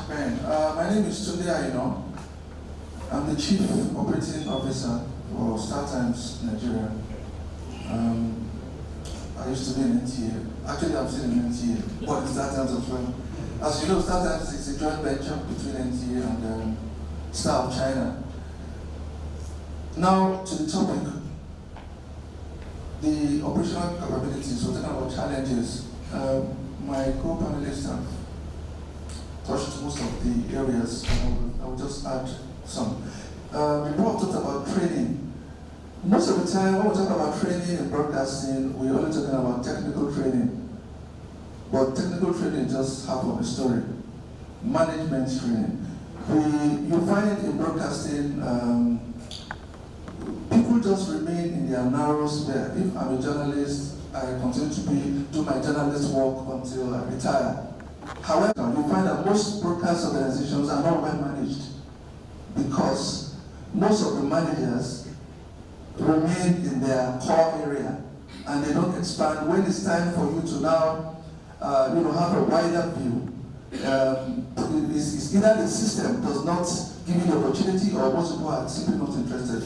Ben, my name is Tunde Aino. I'm the Chief Operating Officer for StarTimes Nigeria. I used to be in NTA. Actually, I'm still in NTA, but in StarTimes as well. As you know, StarTimes is a joint venture between NTA and Star of China. Now, to the topic, the operational capabilities, we're talking about challenges. My co-panelists have touched most of the areas. I will just add some. We talked about training. Most of the time, when we talk about training and broadcasting, we're only talking about technical training. But technical training is just half of the story. Management training. You find it in broadcasting, people just remain in their narrow sphere. If I'm a journalist, I continue to do my journalist work until I retire. However, you find that most broadcast organizations are not well managed because most of the managers remain in their core area and they don't expand. When it's time for you to now have a wider view, it's either the system does not give you the opportunity or most people are simply not interested.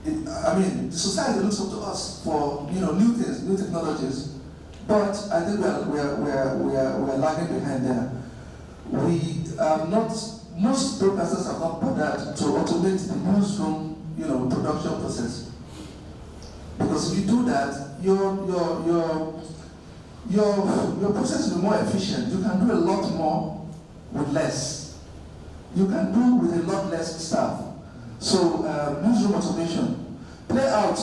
The society looks up to us for new things, new technologies. But I think we are lagging behind there. Most broadcasters have not bothered to automate the newsroom, production process. Because if you do that, your process will be more efficient. You can do a lot more with less. You can do with a lot less staff. So newsroom automation, play out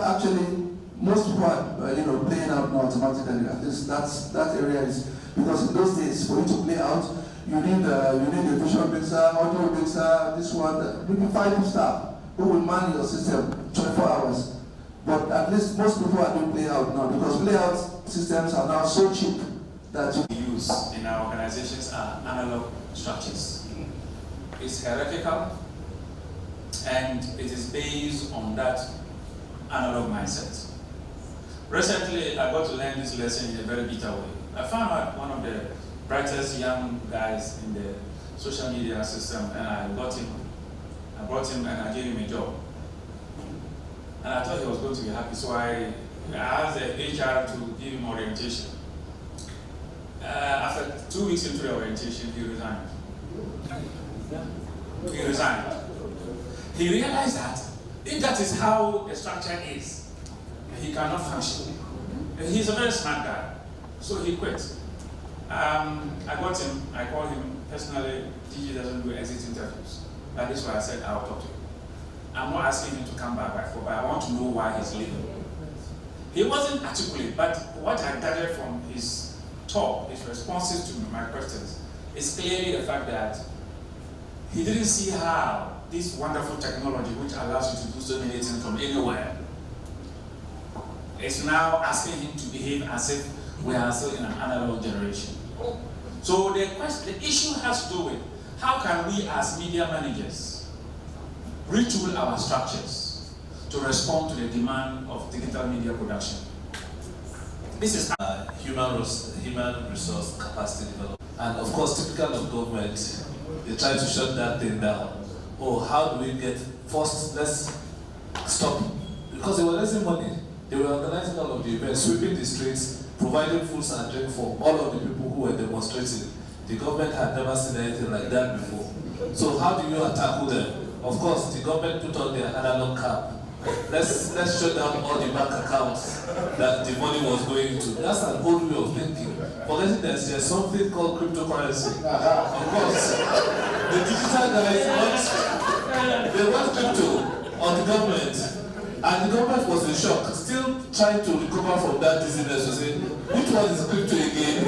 actually. Most people are, playing out now automatically. At least that area is, because in those days, for you to play out, you need a visual mixer, audio mixer, this one, maybe 5 staff who will man your system 24 hours. But at least most people are doing play out now because play out systems are now so cheap that you use in our organizations are analog structures. It's hierarchical and it is based on that analog mindset. Recently, I got to learn this lesson in a very bitter way. I found out one of the brightest young guys in the social media system, and I brought him and I gave him a job. And I thought he was going to be happy, so I asked the HR to give him orientation. After 2 weeks into the orientation, he resigned. He realized that if that is how the structure is, he cannot function. He's a very smart guy, so he quit. I called him personally. DG doesn't do exit interviews. That is why I said I'll talk to him. I'm not asking him to come back, but I want to know why he's leaving. He wasn't articulate, but what I gathered from his talk, his responses to my questions, is clearly the fact that he didn't see how this wonderful technology, which allows you to do so many things from anywhere, is now asking him to behave as if we are still in an analog generation. So the issue has to do with how can we as media managers retool our structures to respond to the demand of digital media production. This is human resource capacity development. And of course, typical of government, they try to shut that thing down. Oh, how do we let's stop. Because they were raising money. They were organizing all of the events, sweeping the streets, providing food and drink for all of the people who were demonstrating. The government had never seen anything like that before. So how do you tackle them? Of course, the government put on their analog cap. Let's shut down all the bank accounts that the money was going into. That's an old way of thinking. Forgetting that there's something called cryptocurrency. Of course, the digital guys they want crypto on the government. And the government was in shock, still trying to recover from that dizziness to say, which one is crypto again?